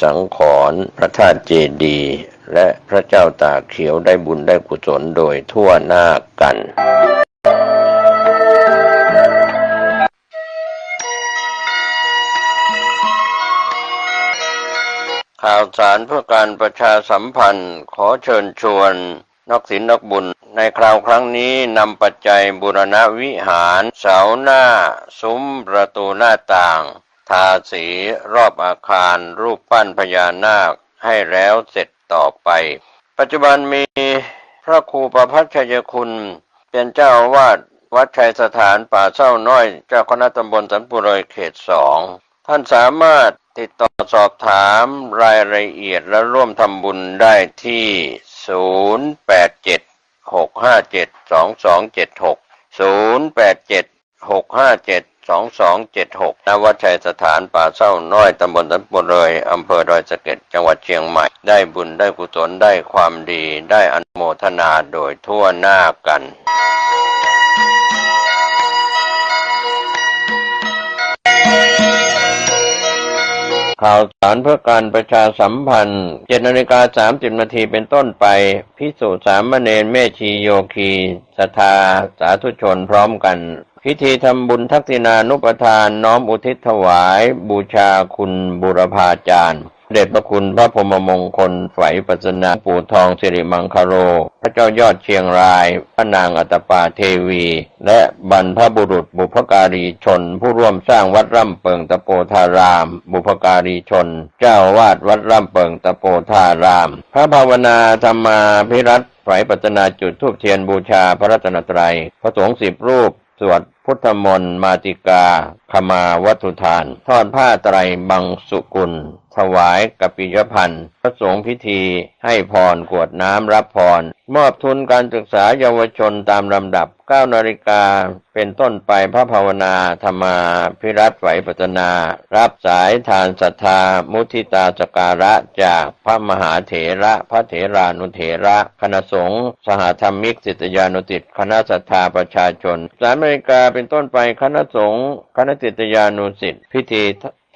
สังขรณ์พระธาตุเจดีย์และพระเจ้าตากเขียวได้บุญได้กุศลโดยทั่วหน้ากันข่าวสารเพื่อการประชาสัมพันธ์ขอเชิญชวนนักศีลนักบุญในคราวครั้งนี้นำปัจจัยบูรณวิหารเสาหน้าซุ้มประตูหน้าต่างทาสีรอบอาคารรูปปั้นพญานาคให้แล้วเสร็จต่อไปปัจจุบันมีพระครูประภัชชัยคุณเป็นเจ้าอาวาสวัดชัยสถานป่าเศร้าน้อยเจ้าคณะตำบลสันปุเรยเขต 2ท่านสามารถติดต่อสอบถามรายละเอียดและร่วมทำบุญได้ที่0876572276 0876572276 ณ วัดชัยสถานป่าเศร้าน้อยตำบลสันปุเรยอำเภอดอยสะเก็ดจังหวัดเชียงใหม่ได้บุญได้กุศลได้ความดีได้อนุโมทนาโดยทั่วหน้ากันข่าวสารเพื่อการประชาสัมพันธ์ 7:30 นาทีเป็นต้นไปภิกษุสามเณรแม่ชีโยคีศรัทธาสาธุชนพร้อมกันพิธีทำบุญทักษิณานุปทานน้อมอุทิศถวายบูชาคุณบุรพาจารย์เดชพระคุณพระพรหมมงคลไฝปัสสนาปู่ทองสิริมังคโรพระเจ้ายอดเชียงรายพระนางอัตตปาเทวีและบรรพบุรุษบุพการีชนผู้ร่วมสร้างวัดร่ำเปิงตะโปธารามบุพการีชนเจ้าวาดวัดร่ำเปิงตะโปธารามพระภาวนาธรรมาภิรัตน์ไฝปัสสนาจุดธูปเทียนบูชาพระรัตนตรัยพระสงฆ์10 รูปสวดพุทธมนต์มาติกาขมาวัตถุทานทอดผ้าไตรบังสุกุลถวายกัปปิยพันธ์พระสงฆ์พิธีให้พรกรวดน้ำรับพรมอบทุนการศึกษาเยาวชนตามลำดับ 9 นาฬิกาเป็นต้นไปพระภาวนาธรรมาภิรัตน์ไฝปัสสนารับสายทานศรัทธามุทิตาสการะจากพระมหาเถระพระเถรานุเถระคณะสงฆ์สหธรรมิกศิษยานุศิษย์คณะศรัทธาประชาชน 3 นาฬิกาเป็นต้นไปคณะสงฆ์คณะศิษยานุศิษย์พิธี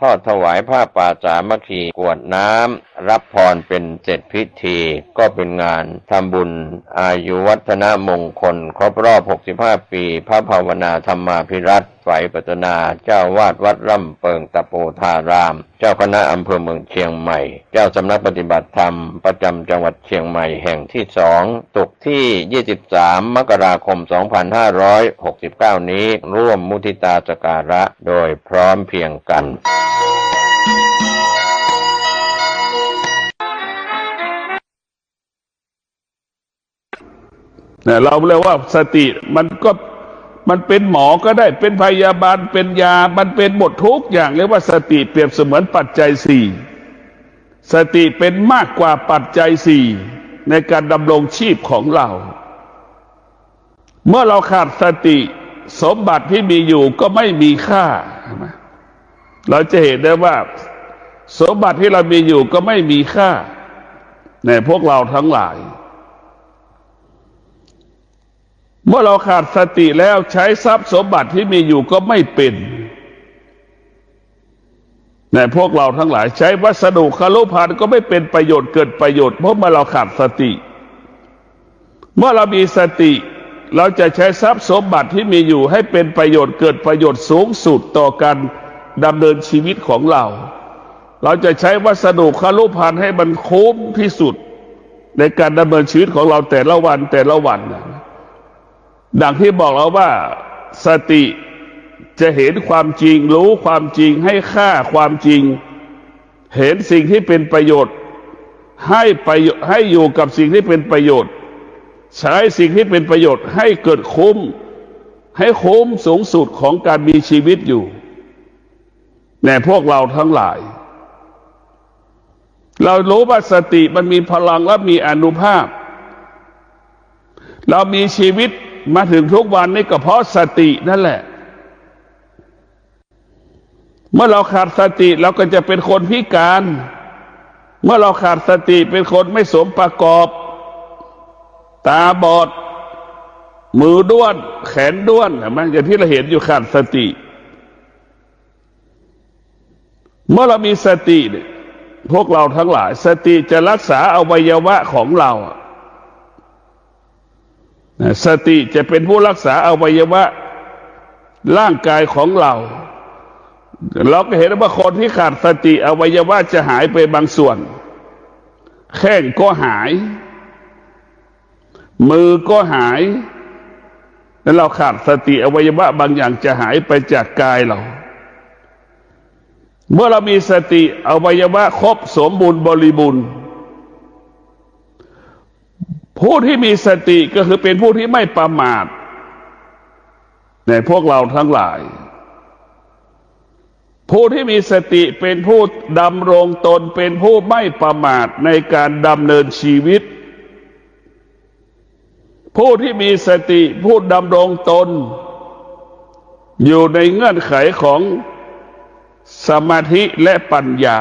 ทอดถวายผ้าป่าสามัคคีกรวดน้ำรับพรเป็นเสร็จพิธีก็เป็นงานทำบุญอายุวัฒนมงคลครบรอบ 65 ปีพระภาวนาธรรมาภิรัตน์ไฝปัสสนาเจ้าวาดวัดร่ำเปิงตะโปธารามเจ้าคณะอำเภอเมืองเชียงใหม่เจ้าสำนักปฏิบัติธรรมประจำจังหวัดเชียงใหม่แห่งที่ 2ตกที่ 23 มกราคม 2569 นี้ร่วมมุทิตาสการะโดยพร้อมเพรียงกันเราเรียกว่าสติมันเป็นหมอก็ได้เป็นพยาบาลเป็นยามันเป็นหมดทุกอย่างเรียกว่าสติเปรียบเสมือนปัจจัย 4สติเป็นมากกว่าปัจจัย 4ในการดำรงชีพของเราเมื่อเราขาดสติสมบัติที่มีอยู่ก็ไม่มีค่าเราจะเห็นได้ว่าสมบัติที่เรามีอยู่ก็ไม่มีค่าในพวกเราทั้งหลายเมื่อเราขาดสติแล้วใช้ทรัพย์สมบัติที่มีอยู่ก็ไม่เป็นในพวกเราทั้งหลายใช้วัสดุคารุภัณฑ์ก็ไม่เป็นประโยชน์เกิดประโยชน์เพราะเมื่อเราขาดสติเมื่อเรามีสติเราจะใช้ทรัพย์สมบัติที่มีอยู่ให้เป็นประโยชน์เกิดประโยชน์สูงสุดต่อการดำเนินชีวิตของเราจะใช้วัสดุคารุภัณฑ์ให้มันคุ้มที่สุดในการดำเนินชีวิตของเราแต่ละวันดังที่บอกเราว่าสติจะเห็นความจริงรู้ความจริงให้ค่าความจริงเห็นสิ่งที่เป็นประโยชน์ให้อยู่กับสิ่งที่เป็นประโยชน์ใช้สิ่งที่เป็นประโยชน์ให้เกิดคุ้มให้คุ้มสูงสุดของการมีชีวิตอยู่ในพวกเราทั้งหลายเรารู้ว่าสติมันมีพลังและมีอานุภาพเรามีชีวิตมาถึงทุกวันนี้ก็เพราะสตินั่นแหละเมื่อเราขาดสติเราก็จะเป็นคนพิการเมื่อเราขาดสติเป็นคนไม่สมประกอบตาบอดมือด้วนแขนด้วนเห็นไหมอย่างที่เราเห็นอยู่ขาดสติเมื่อเรามีสติ พวกเราทั้งหลายสติจะรักษาอวัยวะของเราสติจะเป็นผู้รักษาอวัยวะร่างกายของเราก็เห็นว่าคนที่ขาดสติอวัยวะจะหายไปบางส่วนแข้งก็หายมือก็หายแล้วเราขาดสติอวัยวะบางอย่างจะหายไปจากกายเราเมื่อเรามีสติอวัยวะครบสมบูรณ์บริบูรณ์ผู้ที่มีสติก็คือเป็นผู้ที่ไม่ประมาทในพวกเราทั้งหลายผู้ที่มีสติเป็นผู้ดำรงตนเป็นผู้ไม่ประมาทในการดำเนินชีวิตผู้ที่มีสติผู้ดำรงตนอยู่ในเงื่อนไขของสมาธิและปัญญา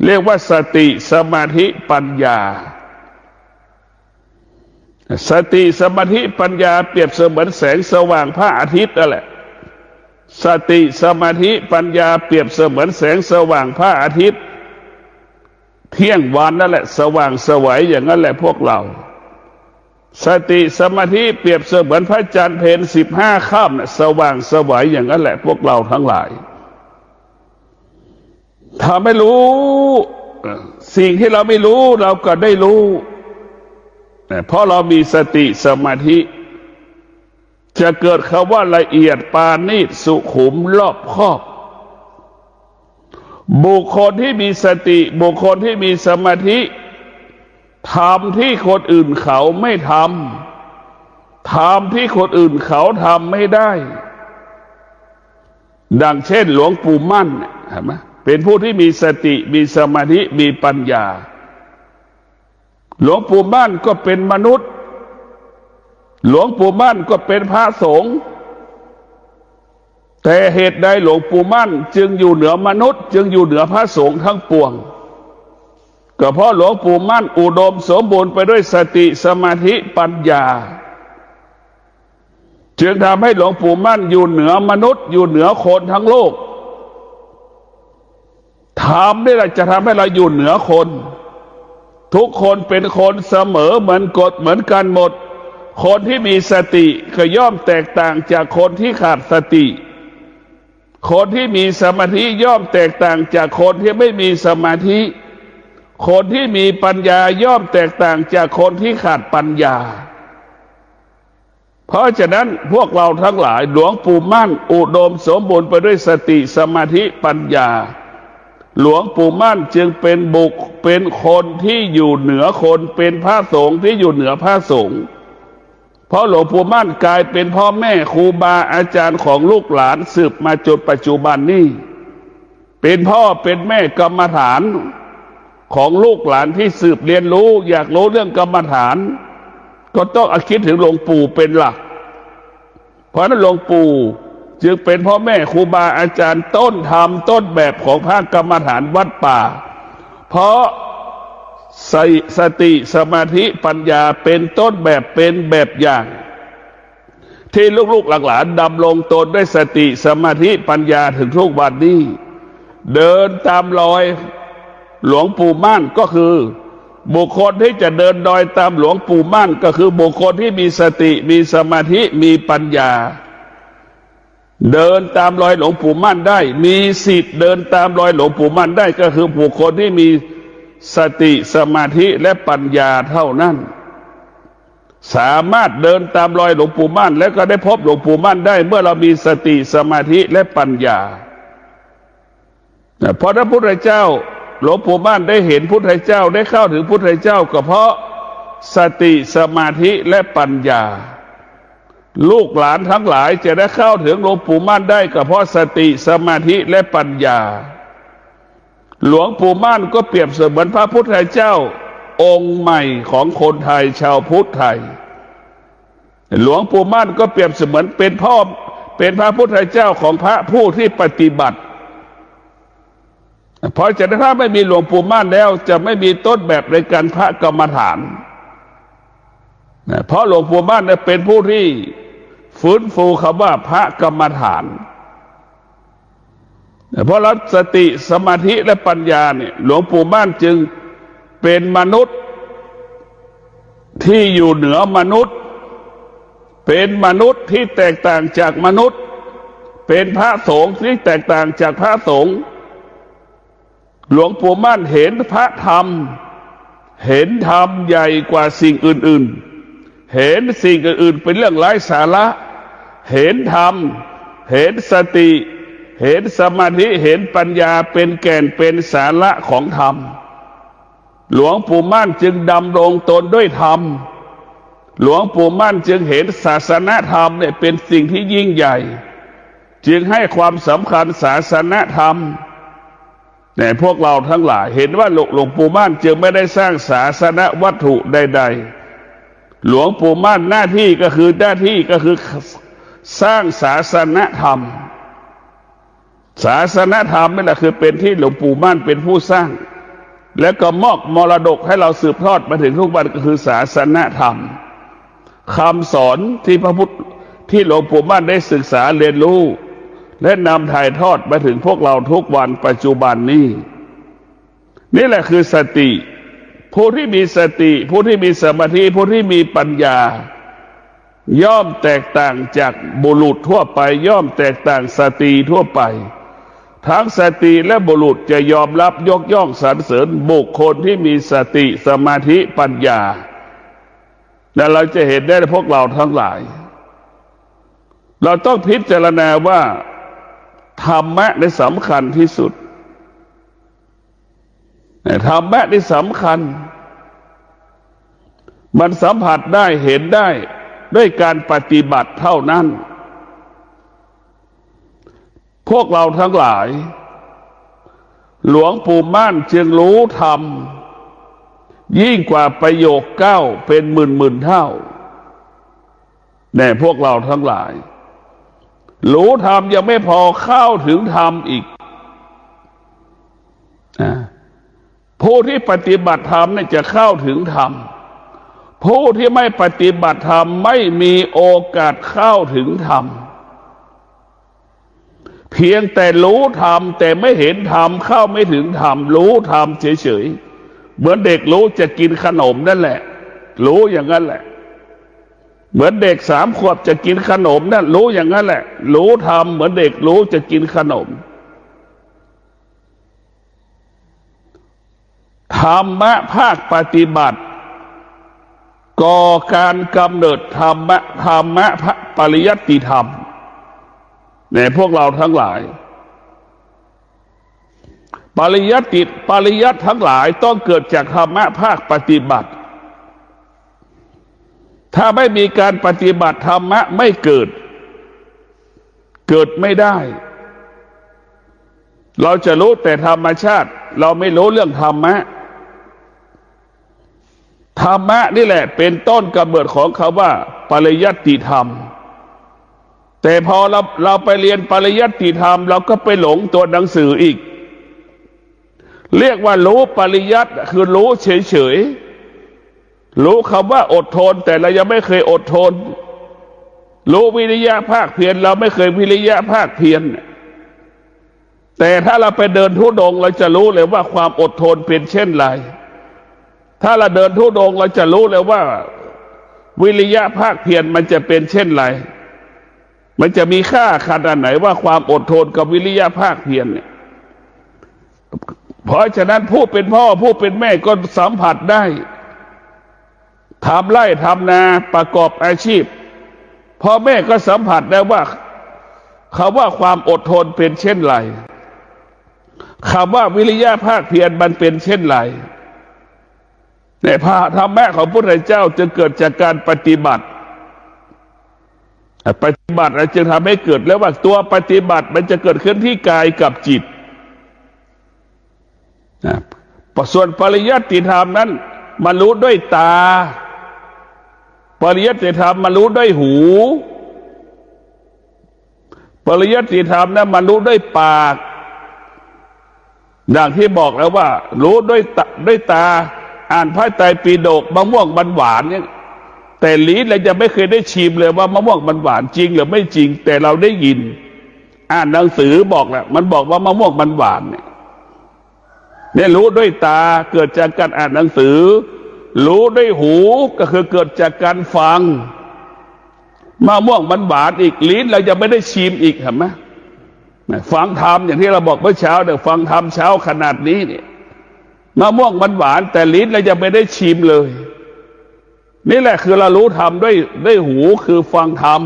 เรียกว่าสติสมาธิปัญญาสติสมาธิปัญญาเปรียบเสมือนแสงสว่างพระอาทิตย์นั่นแหละสติสมาธิปัญญาเปรียบเสมือนแสงสว่างพระอาทิตย์เที่ยงวันนั่นแหละสว่างไสวอย่างนั้นแหละพวกเราสติสมาธิเปรียบเสมือนพระจันทร์เพญ15 ค่ำสว่างไสวอย่างนั้นแหละพวกเราทั้งหลายถ้าไม่รู้สิ่งที่เราไม่รู้เราก็ได้รู้เพราะเรามีสติสมาธิจะเกิดคำว่าละเอียดปาณีตสุขุมรอบคอบบุคคลที่มีสติบุคคลที่มีสมาธิทำที่คนอื่นเขาไม่ทำที่คนอื่นเขาทำไม่ได้ดังเช่นหลวงปู่มั่นเห็นไหมเป็นผู้ที่มีสติมีสมาธิมีปัญญาหลวงปู่มั่นก็เป็นมนุษย์หลวงปู่มั่นก็เป็นพระสงฆ์แต่เหตุใดหลวงปู่มั่นจึงอยู่เหนือมนุษย์จึงอยู่เหนือพระสงฆ์ทั้งปวงก็เพราะหลวงปู่มั่นอุดมสมบูรณ์ไปด้วยสติสมาธิปัญญาจึงทำให้หลวงปู่มั่นอยู่เหนือมนุษย์อยู่เหนือคนทั้งโลกทำนี่แหละจะทำให้เราอยู่เหนือคนทุกคนเป็นคนเสมอเหมือนกฎเหมือนกันหมดคนที่มีสติก็ย่อมแตกต่างจากคนที่ขาดสติคนที่มีสมาธิย่อมแตกต่างจากคนที่ไม่มีสมาธิคนที่มีปัญญาย่อมแตกต่างจากคนที่ขาดปัญญาเพราะฉะนั้นพวกเราทั้งหลายหลวงปู่มั่นอุดมสมบูรณ์ไปด้วยสติสมาธิปัญญาหลวงปู่มั่นจึงเป็นคนที่อยู่เหนือคนเป็นพระสงฆ์ที่อยู่เหนือพระสงฆ์เพราะหลวงปู่มั่นกลายเป็นพ่อแม่ครูบาอาจารย์ของลูกหลานสืบมาจนปัจจุบันนี้เป็นพ่อเป็นแม่กรรมฐานของลูกหลานที่สืบเรียนรู้อยากรู้เรื่องกรรมฐานก็ต้องคิดถึงหลวงปู่เป็นหลักเพราะนั้นหลวงปู่จึงเป็นพ่อแม่ครูบาอาจารย์ต้นธรรมต้นแบบของพระกรรมฐานวัดป่าเพราะสติสมาธิปัญญาเป็นต้นแบบเป็นแบบอย่างที่ลูกๆหลานๆดำรงตนด้วยสติสมาธิปัญญาถึงทุกวันนี้เดินตามรอยหลวงปู่มั่นก็คือบุคคลที่จะเดินดอยตามหลวงปู่มั่นก็คือบุคคลที่มีสติมีสมาธิมีปัญญาเดินตามรอยหลวงปู่มั่นได้มีสิทธิ์เดินตามรอยหลวงปู่มั่นได้ก็คือบุคคลที่มีสติสมาธิและปัญญาเท่านั้นสามารถเดินตามรอยหลวงปู่มั่นแล้วก็ได้พบหลวงปู่มั่นได้เมื่อเรามีสติสมาธิและปัญญาเพราะพระพุทธเจ้าหลวงปู่มั่นได้เห็นพุทธเจ้าได้เข้าถึงพุทธเจ้าก็เพราะสติสมาธิและปัญญาลูกหลานทั้งหลายจะได้เข้าถึงหลวงปู่มั่นได้ก็เพราะสติสมาธิและปัญญาหลวงปู่มั่นก็เปรียบเสมือนพระพุทธเจ้าองค์ใหม่ของคนไทยชาวพุทธไทยหลวงปู่มั่นก็เปรียบเสมือนเป็นพระพุทธเจ้าของพระผู้ที่ปฏิบัติเพราะฉะนั้นถ้าไม่มีหลวงปู่มั่นแล้วจะไม่มีต้นแบบในการพระกรรมฐานเพราะหลวงปู่มั่นเป็นผู้ที่ฟื้นฟูคำว่าพระกรรมฐาน เพราะรับสติสมาธิและปัญญาเนี่ยหลวงปู่ม่านจึงเป็นมนุษย์ที่อยู่เหนือมนุษย์เป็นมนุษย์ที่แตกต่างจากมนุษย์เป็นพระสงฆ์ที่แตกต่างจากพระสงฆ์หลวงปู่มั่นเห็นพระธรรมเห็นธรรมใหญ่กว่าสิ่งอื่นๆเห็นสิ่งอื่นๆเป็นเรื่องไร้สาระเห็นธรรมเห็นสติเห็นสมาธิเห็นปัญญาเป็นแก่นเป็นสาระของธรรมหลวงปู่มั่นจึงดำรงตนด้วยธรรมหลวงปู่มั่นจึงเห็นศาสนธรรมเนี่ยเป็นสิ่งที่ยิ่งใหญ่จึงให้ความสำคัญศาสนธรรมแต่พวกเราทั้งหลายเห็นว่าหลวงปู่มั่นจึงไม่ได้สร้างศาสนวัตถุใดๆหลวงปู่มั่นหน้าที่ก็คือสร้างศาสนธรรมศาสนธรรมนี่แหละคือเป็นที่หลวงปู่มั่นเป็นผู้สร้างแล้วก็มอบมรดกให้เราสืบทอดมาถึงทุกวันก็คือศาสนธรรมคำสอนที่พระพุทธที่หลวงปู่มั่นได้ศึกษาเรียนรู้และนำถ่ายทอดมาถึงพวกเราทุกวันปัจจุบันนี้นี่แหละคือสติผู้ที่มีสติผู้ที่มีสมาธิผู้ที่มีปัญญาย่อมแตกต่างจากบุรุษทั่วไปย่อมแตกต่างสตรีทั่วไปทั้งสตรีและบุรุษจะยอมรับยกย่องสรรเสริญบุคคลที่มีสติสมาธิปัญญาและเราจะเห็นได้พวกเราทั้งหลายเราต้องพิจารณาว่าธรรมะในสำคัญที่สุดธรรมะที่สำคัญมันสัมผัสได้เห็นได้ด้วยการปฏิบัติเท่านั้นพวกเราทั้งหลายหลวงปู่ม่านจึงรู้ธรรมยิ่งกว่าประโยค9เป็นหมื่นเท่าแน่พวกเราทั้งหลายรู้ธรรมยังไม่พอเข้าถึงธรรมอีกผู้ที่ปฏิบัติธรรมเนี่ยจะเข้าถึงธรรมผู้ที่ไม่ปฏิบัติธรรมไม่มีโอกาสเข้าถึงธรรมเพียงแต่รู้ธรรมแต่ไม่เห็นธรรมเข้าไม่ถึงธรรมรู้ธรรมเฉยๆเหมือนเด็กรู้จะกินขนมนั่นแหละรู้อย่างนั้นแหละเหมือนเด็ก3 ขวบจะกินขนมนั่นรู้อย่างนั้นแหละรู้ธรรมเหมือนเด็กรู้จะกินขนมธรรมะภาคปฏิบัติก่อการกำเนิดธรรมะปริยัติธรรมในพวกเราทั้งหลายปริยัติทั้งหลายต้องเกิดจากธรรมะภาคปฏิบัติถ้าไม่มีการปฏิบัติธรรมะไม่เกิดไม่ได้เราจะรู้แต่ธรรมชาติเราไม่รู้เรื่องธรรมะธรรมะนี่แหละเป็นต้นกำเนิดของคำว่าปริยัติธรรมแต่พอเราไปเรียนปริยัติธรรมเราก็ไปหลงตัวหนังสืออีกเรียกว่ารู้ปริยัติคือรู้เฉยๆรู้คำว่าอดทนแต่เรายังไม่เคยอดทนรู้วิริยะภาคเพียรเราไม่เคยวิริยะภาคเพียรแต่ถ้าเราไปเดินธุดงค์เราจะรู้เลยว่าความอดทนเป็นเช่นไรถ้าเราเดินธุดงค์เราจะรู้เลยว่าวิริยะภาคเพียรมันจะเป็นเช่นไรมันจะมีค่าขนาดไหนว่าความอดทนกับวิริยะภาคเพียรเนี่ยเพราะฉะนั้นผู้เป็นพ่อผู้เป็นแม่ก็สัมผัสได้ทำไร่ทำนาประกอบอาชีพพ่อแม่ก็สัมผัสได้ว่าคำว่าความอดทนเป็นเช่นไรคำว่าวิริยะภาคเพียรมันเป็นเช่นไรในพระธรรมะของพระพุทธเจ้าจะเกิดจากการปฏิบัติจึงทำให้เกิดแล้วว่าตัวปฏิบัติมันจะเกิดขึ้นที่กายกับจิตส่วนปริยัติธรรมนั้นมันรู้ด้วยตาปริยัติธรรมมันรู้ด้วยหูปริยัติธรรมนั้นมันรู้ด้วยปากอย่างที่บอกแล้วว่ารู้ด้วยตาอ่านพระไตรปิฎกมะม่วงมันหวานเนี่ยแต่ลิ้นเราจะไม่เคยได้ชิมเลยว่ามะม่วงมันหวานจริงหรือไม่จริงแต่เราได้ยิน อ่านหนังสือบอกแหละมันบอกว่ามะม่วงมันหวานเนี่ยรู้ด้วยตาเกิดจากการอ่านหนังสือรู้ด้วยหูก็คือเกิดจากการฟังมะม่วงมันหวานอีกลิ้นเราจะไม่ได้ชิมอีกเห็นไหมฟังธรรมอย่างที่เราบอกเมื่อเช้าเนี่ยฟังธรรมเช้าขนาดนี้เนี่ยมะม่วงมันหวานแต่ลิ้นเราจะไม่ได้ชิมเลยนี่แหละคือเรารู้ธรรมด้วยหูคือฟังธรรม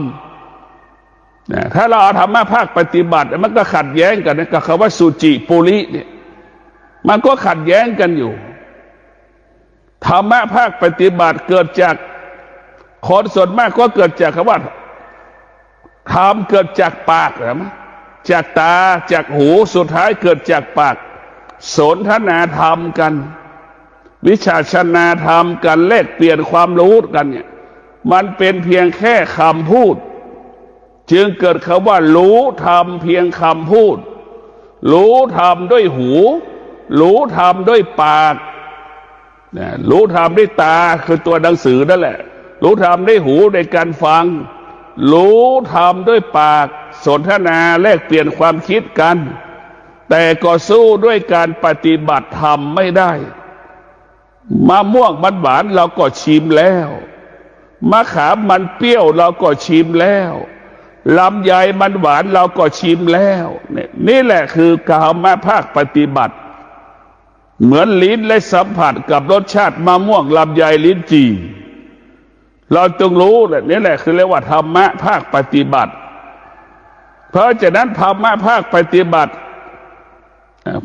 ถ้าเราเอาธรรมะภาคปฏิบัติมันก็ขัดแย้งกันนะกับคำว่าสุจิปุริเนี่ยมันก็ขัดแย้งกันอยู่ธรรมะภาคปฏิบัติเกิดจากคนส่วนมากก็เกิดจากคำว่าธรรมเกิดจากปากหรือมั้ยจากตาจากหูสุดท้ายเกิดจากปากสนทนาธรรมกันวิชาชนาธรรมกันแลกเปลี่ยนความรู้กันเนี่ยมันเป็นเพียงแค่คำพูดจึงเกิดคำว่ารู้ธรรมเพียงคำพูดรู้ธรรมด้วยหูรู้ธรรมด้วยปากรู้ธรรมด้วยตาคือตัวหนังสือนั่นแหละรู้ธรรมด้วยหูในการฟังรู้ธรรมด้วยปากสนทนาแลกเปลี่ยนความคิดกันแต่ก็สู้ด้วยการปฏิบัติธรรมไม่ได้มะม่วงมันหวานเราก็ชิมแล้วมะขามมันเปรี้ยวเราก็ชิมแล้วลำไยมันหวานเราก็ชิมแล้วนี่แหละคือกรรมภาคปฏิบัติเหมือนลิ้นและสัมผัสกับรสชาติมะม่วงลำไยลิ้นจี่เราต้องรู้แหละนี่แหละคือเรียกว่าธรรมะภาคปฏิบัติเพราะฉะนั้นธรรมะภาคปฏิบัติ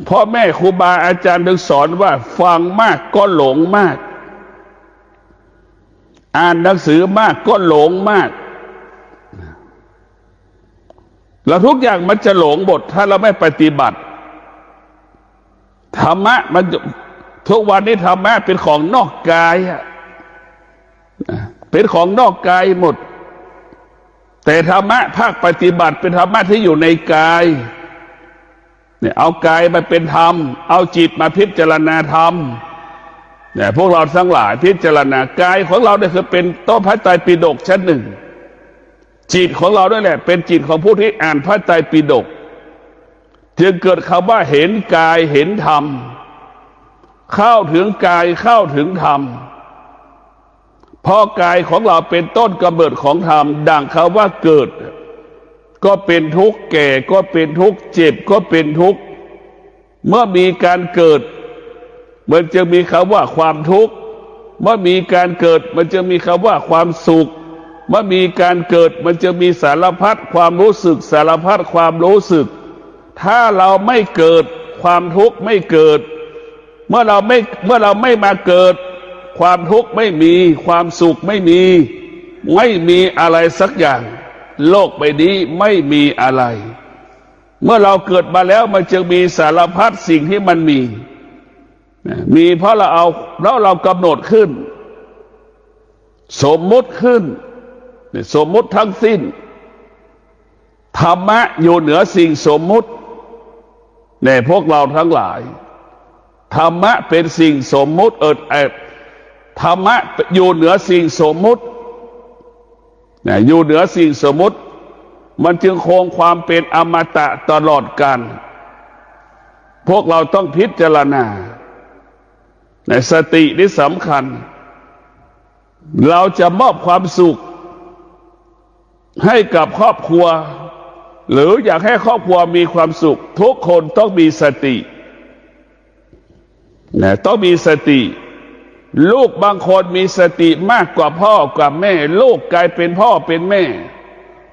พ่อแม่ครูบาอาจารย์ถึงสอนว่าฟังมากก็หลงมากอ่านหนังสือมากก็หลงมากแล้วทุกอย่างมันจะหลงหมดถ้าเราไม่ปฏิบัติธรรมะมันทุกวันนี้ธรรมะเป็นของนอกกายเป็นของนอกกายหมดแต่ธรรมะภาคปฏิบัติเป็นธรรมะที่อยู่ในกายเนี่ยเอากายมาเป็นธรรมเอาจิตมาพิจารณาธรรมเนี่ยพวกเราทั้งหลายพิจารณากายของเราเนี่ยคือเป็นโต๊ะพระไตรปิฎกชั้นหนึ่งจิตของเราด้วยแหละเป็นจิตของผู้ที่อ่านพระไตรปิฎกจึงเกิดคำว่าเห็นกายเห็นธรรมเข้าถึงกายเข้าถึงธรรมเพราะกายของเราเป็นต้นกำเนิดของธรรมดังคำว่าเกิดก็เป็นทุกข์แก่ก็เป็นทุกข์เจ็บก็เป็นทุกข์เมื่อมีการเกิดมันจะมีคำว่าความทุกข์เมื่อมีการเกิดมันจะมีคำว่าความสุขเมื่อมีการเกิดมันจะมีสารพัดความรู้สึกสารพัดความรู้สึกถ้าเราไม่เกิดความทุกข์ไม่เกิดเมื่อเราไม่มาเกิดความทุกข์ไม่มีความสุขไม่มีอะไรสักอย่างโลกใบนี้ไม่มีอะไรเมื่อเราเกิดมาแล้วมันจึงมีสารพัดสิ่งที่มันมีเพราะเรากำหนดขึ้นสมมุติขึ้นสมมุติทั้งสิ้นธรรมะอยู่เหนือสิ่งสมมุติในพวกเราทั้งหลายธรรมะเป็นสิ่งสมมุติธรรมะอยู่เหนือสิ่งสมมุติอยู่เหนือสิ่งสมมุติมันจึงคงความเป็นอมตะตลอดกาลพวกเราต้องพิจารณาในสตินี่สำคัญเราจะมอบความสุขให้กับครอบครัวหรืออยากให้ครอบครัวมีความสุขทุกคนต้องมีสติต้องมีสติลูกบางคนมีสติมากกว่าพ่อกว่าแม่ลูกกลายเป็นพ่อเป็นแม่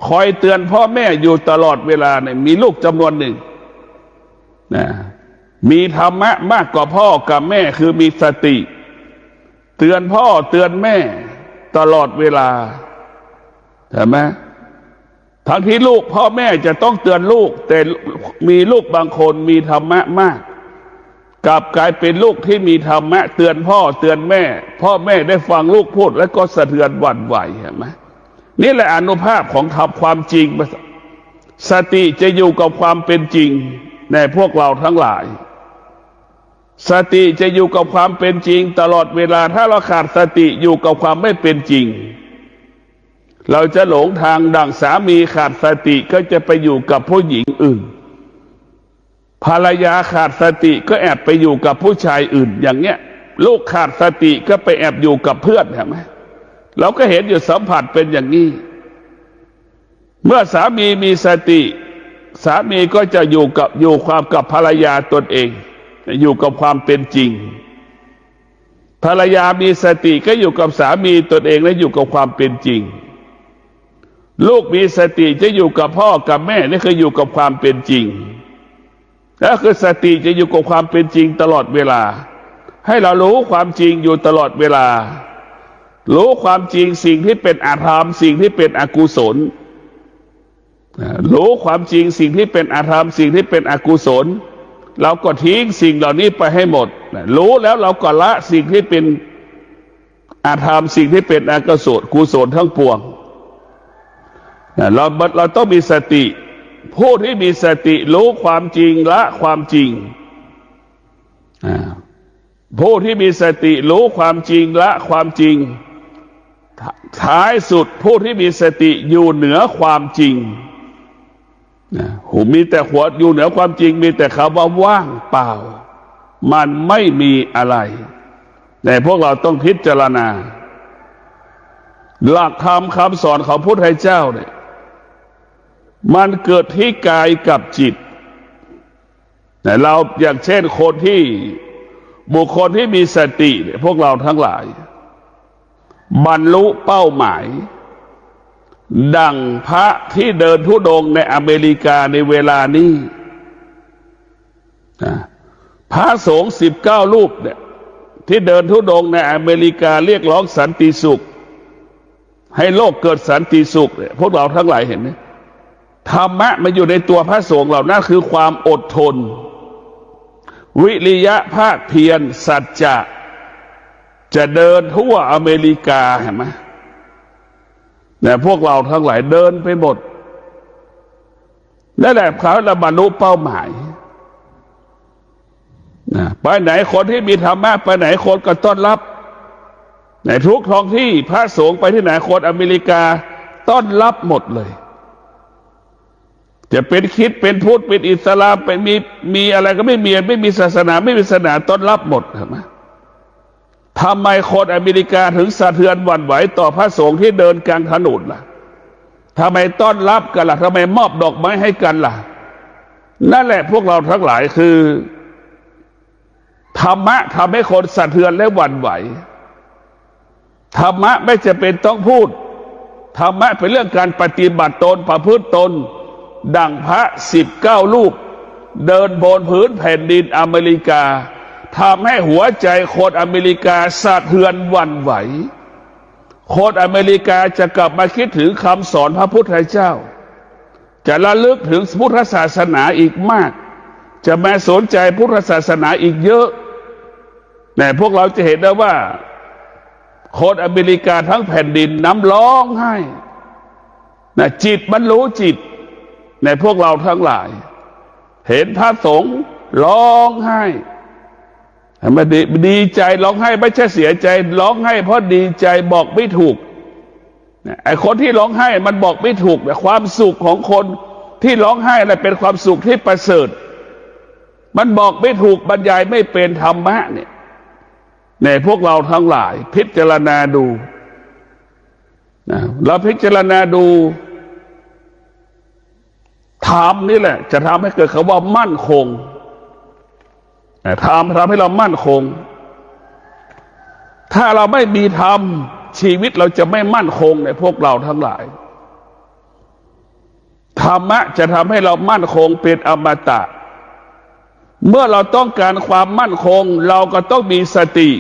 คอยเตือนพ่อแม่อยู่ตลอดเวลาเนี่ยมีลูกจำนวนหนึ่งมีธรรมะมากกว่าพ่อกับแม่คือมีสติเตือนพ่อเตือนแม่ตลอดเวลาเห็นไหมทั้งที่ลูกพ่อแม่จะต้องเตือนลูกแต่มีลูกบางคนมีธรรมะมากกลับกลายเป็นลูกที่มีธรรมะเตือนพ่อเตือนแม่พ่อแม่ได้ฟังลูกพูดแล้วก็สะเทือนหวั่นไหวเห็นไหมนี่แหละอานุภาพของธรรมความจริงสติจะอยู่กับความเป็นจริงในพวกเราทั้งหลายสติจะอยู่กับความเป็นจริงตลอดเวลาถ้าเราขาดสติอยู่กับความไม่เป็นจริง เราจะหลงทางดั่งสามีขาดสติก็จะไปอยู่กับผู้หญิงอื่นภรรยาขาดสติก็แอบไปอยู่กับผู้ชายอื่นอย่างเงี้ยลูกขาดสติก็ไปแอบอยู่กับเพื่อนเห็นไหมเราก็เห็นอยู่สัมผัสเป็นอย่างนี้เมื่อสามีมีสติสามีก็จะอยู่ความกับภรรยาตนเองอยู่กับความเป็นจริงภรรยามีสติก็อยู่กับสามีตนเองและอยู่กับความเป็นจริงลูกมีสติจะอยู่กับพ่อกับแม่นี่คืออยู่กับความเป็นจริงและคือสติจะอยู่กับความเป็นจริงตลอดเวลาให้เรารู้ความจริงอยู่ตลอดเวลารู้ความจริงสิ่งที่เป็นอธรรมสิ่งที่เป็นอกุศลรู้ความจริงสิ่งที่เป็นอธรรมสิ่งที่เป็นอกุศลเราก็ทิ้งสิ่งเหล่านี้ไปให้หมดรู้แล้วเราก็ละสิ่งที่เป็นอธรรมสิ่งที่เป็นอกุศลทั้งปวงเราต้องมีสติผู้ที่มีสติรู้ความจริงละความจริงผู้ที่มีสติรู้ความจริงละความจริงท้ายสุดผู้ที่มีสติอยู่เหนือความจริงมีแต่หัวอยู่เหนือความจริงมีแต่คำว่าว่างเปล่ามันไม่มีอะไรแต่พวกเราต้องพิจารณาหลักธรรมคำสอนของพระพุทธเจ้าเนี่ยมันเกิดที่กายกับจิตแต่เราอย่างเช่นคนที่บุคคลที่มีสติเนี่ยพวกเราทั้งหลายบรรลุเป้าหมายดังพระที่เดินธุดงค์ในอเมริกาในเวลานี้พระสงฆ์19 รูปเนี่ยที่เดินธุดงค์ในอเมริกาเรียกร้องสันติสุขให้โลกเกิดสันติสุขเนี่ยพวกเราทั้งหลายเห็นไหมธรรมะมันอยู่ในตัวพระสงฆ์เหล่านั้นคือความอดทนวิริยะภาคเพียรสัจจะเดินทั่วอเมริกาเห็นไหมแต่พวกเราทั้งหลายเดินไปหมดนั่นแหละเขาละบรรลุเป้าหมายไปไหนคนที่มีธรรมะไปไหนคนก็ต้อนรับในทุกท้องที่พระสงฆ์ไปที่ไหนคนอเมริกาต้อนรับหมดเลยจะเป็นคริสต์เป็นพุทธเป็นอิสลามเป็นมีอะไรก็ไม่มีศาสนาไม่มีศาสนาต้อนรับหมดใช่ไหมทำไมคนอเมริกาถึงสะเทือนหวั่นไหวต่อพระสงฆ์ที่เดินกลางถนนล่ะทำไมต้อนรับกันล่ะทำไมมอบดอกไม้ให้กันล่ะนั่นแหละพวกเราทั้งหลายคือธรรมะทำให้คนสะเทือนและหวั่นไหวธรรมะไม่จะเป็นต้องพูดธรรมะเป็นเรื่องการปฏิบัติตนประพฤติตนดังพระ19 รูปเดินบนพื้นแผ่นดินอเมริกาทำให้หัวใจคนอเมริกาสะเทือนหวั่นไหวคนอเมริกาจะกลับมาคิดถึงคำสอนพระพุทธเจ้าจะระลึกถึงพุทธศาสนาอีกมากจะมาสนใจพุทธศาสนาอีกเยอะแต่พวกเราจะเห็นได้ว่าคนอเมริกาทั้งแผ่นดินน้ำร้องไห้จิตมันรู้จิตในพวกเราทั้งหลายเห็นพระสงฆ์ร้องไห้มันดีใจร้องไห้ไม่ใช่เสียใจร้องไห้เพราะดีใจบอกไม่ถูกไอ้คนที่ร้องไห้มันบอกไม่ถูกแต่ความสุขของคนที่ร้องไห้อะไรเป็นความสุขที่ประเสริฐมันบอกไม่ถูกบรรยายไม่เป็นธรรมะเนี่ยในพวกเราทั้งหลายพิจารณาดูเราพิจารณาดูธรรมนี่แหละจะทำให้เกิดคำว่ามั่นคงธรรมทำให้เรามั่นคงถ้าเราไม่มีธรรมชีวิตเราจะไม่มั่นคงในพวกเราทั้งหลายธรรมะจะทำให้เรามั่นคงเป็นอมตะเมื่อเราต้องการความมั่นคงเราก็ต้องมีสติ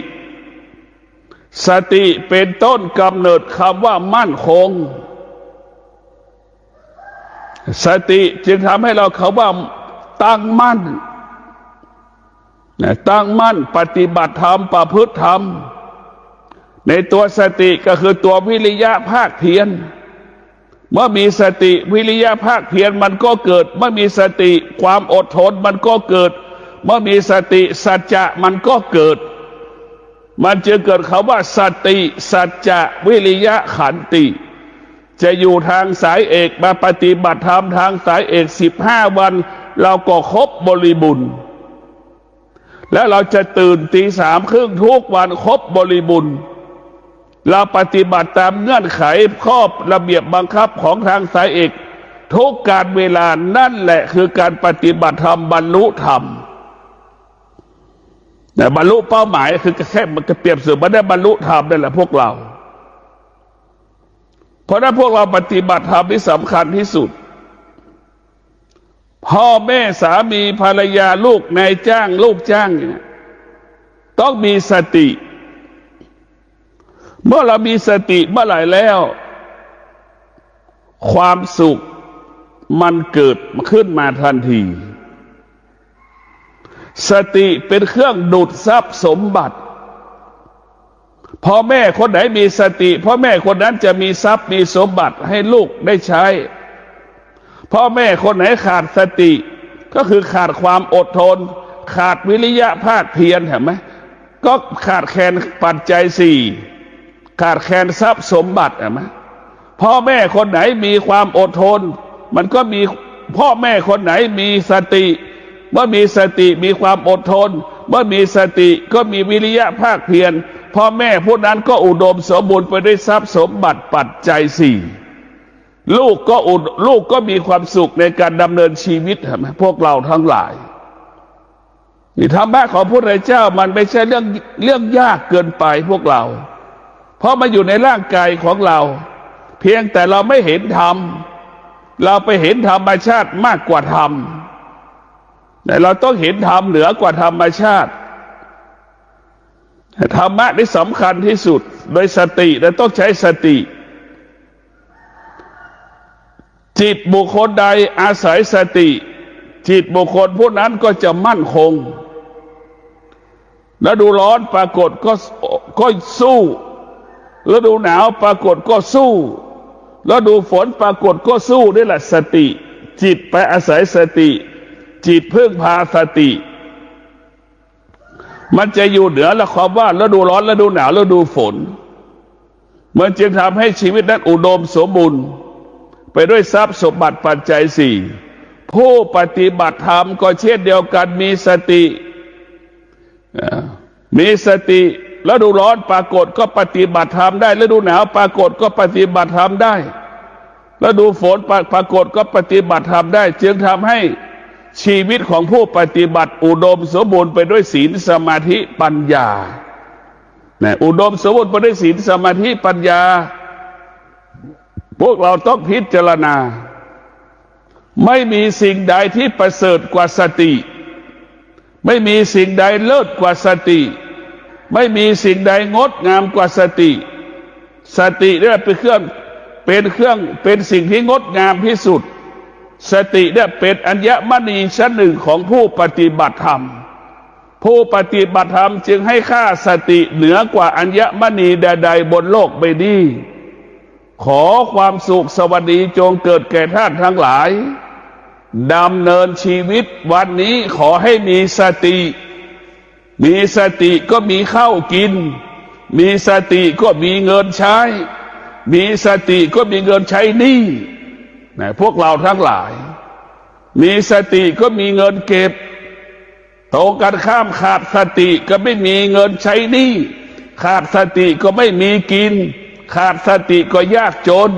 สติเป็นต้นกำเนิดคำว่ามั่นคงสติจึงทำให้เราเขาว่าตั้งมั่นตั้งมั่นปฏิบัติธรรมประพฤติธรรมในตัวสติก็คือตัววิริยะภาคเพียรเมื่อมีสติวิริยะภาคเพียรมันก็เกิดเมื่อมีสติความอดทนมันก็เกิดเมื่อมีสติสัจจะมันก็เกิดมันจึงเกิดคำว่าสติสัจจะวิริยะขันติ จะอยู่ทางสายเอกมาปฏิบัติธรรมทางสายเอก15 วันเราก็ครบบริบูรณ์แล้วเราจะตื่นตี3:30ทุกวันครบบริบูรณ์เราปฏิบัติตามเงื่อนไขข้อระเบียบบังคับของทางสายเอกทุกการเวลานั่นแหละคือการปฏิบัติธรรมบรรลุธรรมแต่บรรลุเป้าหมายคือแค่มันจะเปรียบเสมือนไม่ได้บรรลุธรรมนั่นแหละพวกเราเพราะนั้นพวกเราปฏิบัติธรรมที่สำคัญที่สุดพ่อแม่สามีภรรยาลูกนายจ้างลูกจ้างเนี่ยต้องมีสติเมื่อเรามีสติเมื่อไหร่แล้วความสุขมันเกิดขึ้นมาทันทีสติเป็นเครื่องดูดซับสมบัติพ่อแม่คนไหนมีสติพ่อแม่คนนั้นจะมีทรัพย์มีสมบัติให้ลูกได้ใช้พ่อแม่คนไหนขาดสติก็คือขาดความอดทนขาดวิริยะภาคเพียรเห็นไหมก็ขาดแคลนปัจจัย4ขาดแคลนทรัพย์สมบัติเห็นไหมพ่อแม่คนไหนมีความอดทนมันก็มีพ่อแม่คนไหนมีสติเมื่อมีสติมีความอดทนเมื่อมีสติก็มีวิริยะภาคเพียรพ่อแม่ผู้นั้นก็อุดมสมบูรณ์ไปด้วยทรัพย์สมบัติปัจจัย4ลูกก็มีความสุขในการดำเนินชีวิตเห็นไหมพวกเราทั้งหลายนี่ธรรมะของพระพุทธเจ้ามันไม่ใช่เรื่องยากเกินไปพวกเราเพราะมันอยู่ในร่างกายของเราเพียงแต่เราไม่เห็นธรรมเราไปเห็นธรรมชาติมากกว่าธรรมแต่เราต้องเห็นธรรมเหนือกว่าธรรมชาติธรรมะที่สำคัญที่สุดโดยสติและต้องใช้สติจิตบุคคลใดอาศัยสติจิตบุคคลผู้นั้นก็จะมั่นคงฤดูร้อนปรากฏก็สู้ฤดูหนาวปรากฏก็สู้ฤดูฝนปรากฏก็สู้นี่แหละสติจิตไปอาศัยสติจิตพึ่งพาสติมันจะอยู่เหนือละความว่าฤดูร้อนฤดูหนาวฤดูฝนมันจึงทำให้ชีวิตนั้นอุดมสมบูรณ์ไปด้วยทรัพย์สมบัติปัจจัย4ผู้ปฏิบัติธรรมก็เช่นเดียวกันมีสติฤดูร้อนปรากฏก็ปฏิบัติธรรมได้ฤดูหนาวปรากฏก็ปฏิบัติธรรมได้ฤดูฝนปรากฏก็ปฏิบัติธรรมได้จึงทำให้ชีวิตของผู้ปฏิบัติอุดมสมบูรณ์ไปด้วยศีลสมาธิปัญญาอุดมสมบูรณ์ไปด้วยศีลสมาธิปัญญาพวกเราต้องพิจารณาไม่มีสิ่งใดที่ประเสริฐกว่าสติไม่มีสิ่งใดเลิศกว่าสติไม่มีสิ่งใดงดงามกว่าสติสติเนี่ยเป็นสิ่งที่งดงามที่สุดสติเนี่ยเป็นอัญมณีชั้นหนึ่งของผู้ปฏิบัติธรรมผู้ปฏิบัติธรรมจึงให้ค่าสติเหนือกว่าอัญมณีใดๆบนโลกใบนี้ขอความสุขสวัสดีจงเกิดแก่ท่านทั้งหลายดำเนินชีวิตวันนี้ขอให้มีสติก็มีข้าวกินมีสติก็มีเงินใช้มีสติก็มีเงินใช้หนี้พวกเราทั้งหลายมีสติก็มีเงินเก็บตรงกันข้ามขาดสติก็ไม่มีเงินใช้หนี้ขาดสติก็ไม่มีกินขาดสติก็ยากจน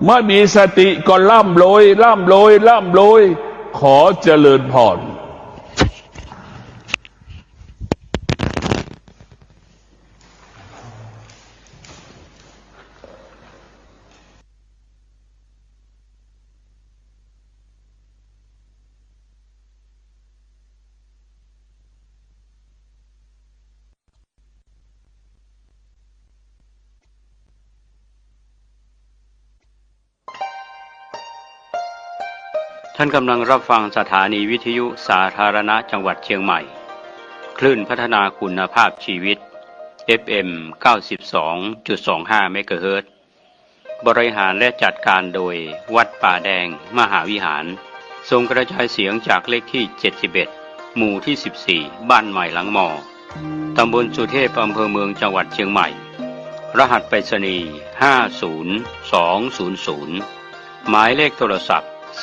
เมื่อมีสติก็ร่ำรวยขอเจริญพรท่านกำลังรับฟังสถานีวิทยุสาธารณะจังหวัดเชียงใหม่คลื่นพัฒนาคุณภาพชีวิต FM 92.25 เมกะเฮิรตซ์บริหารและจัดการโดยวัดป่าแดงมหาวิหารทรงกระจายเสียงจากเลขที่ 71 หมู่ที่ 14 บ้านใหม่หลังมอตำบลสุเทพอำเภอเมืองจังหวัดเชียงใหม่ รหัสไปรษณีย์50200 หมายเลขโทรศัพท์0818815690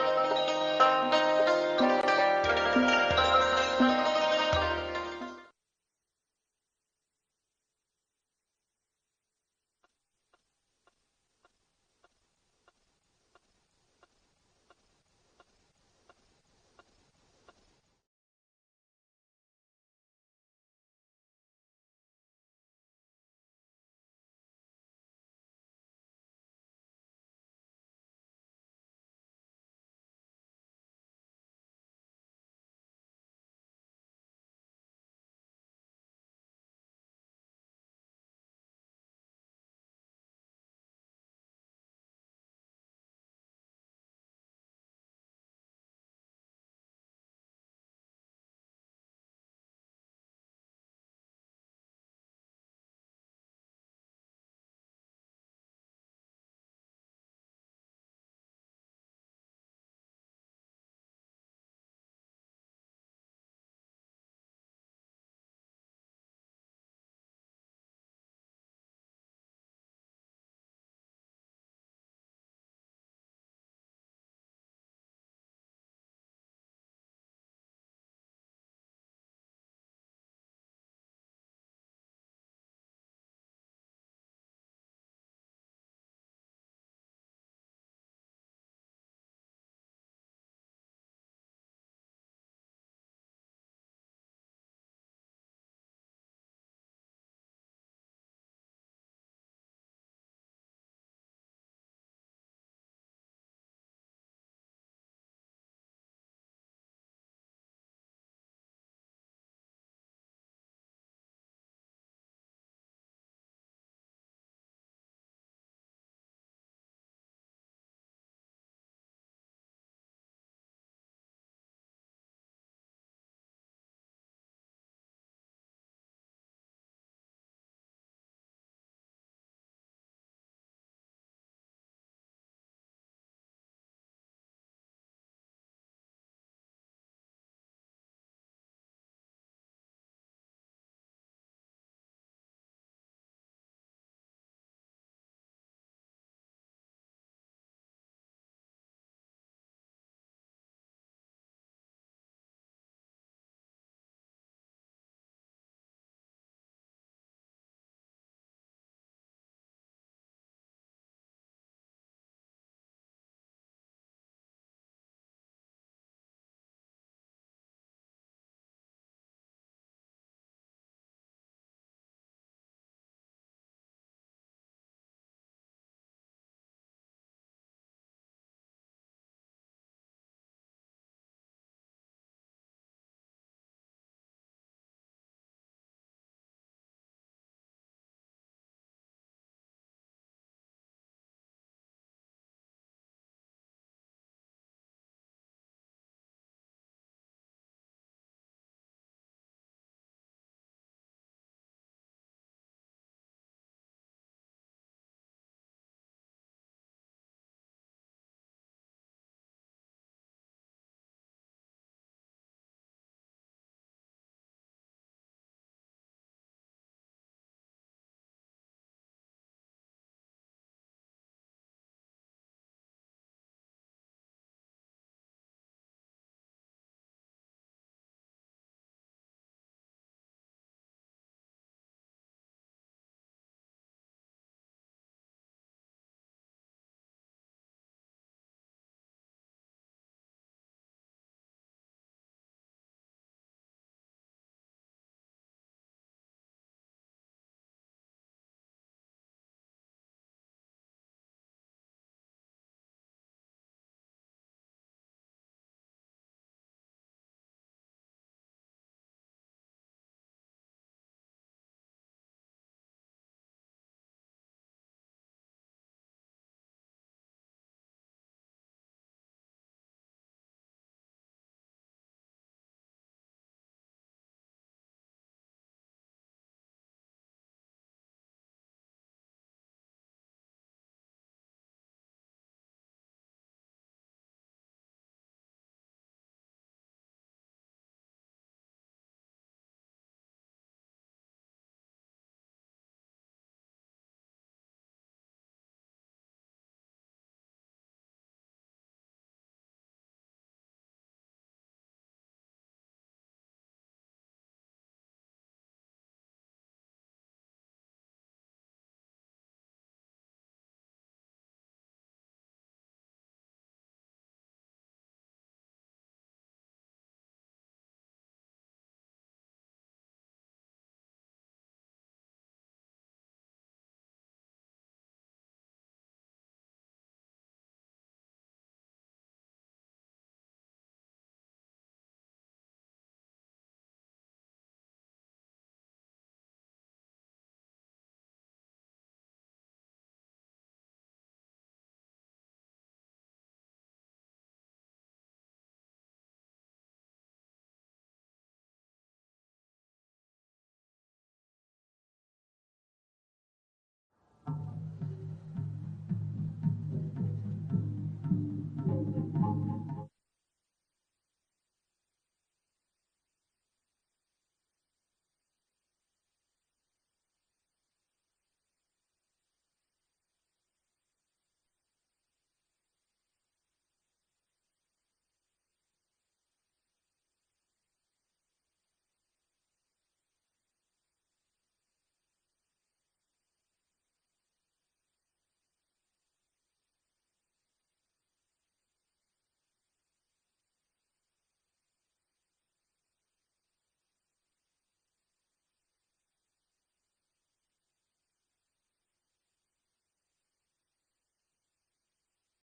052000636-7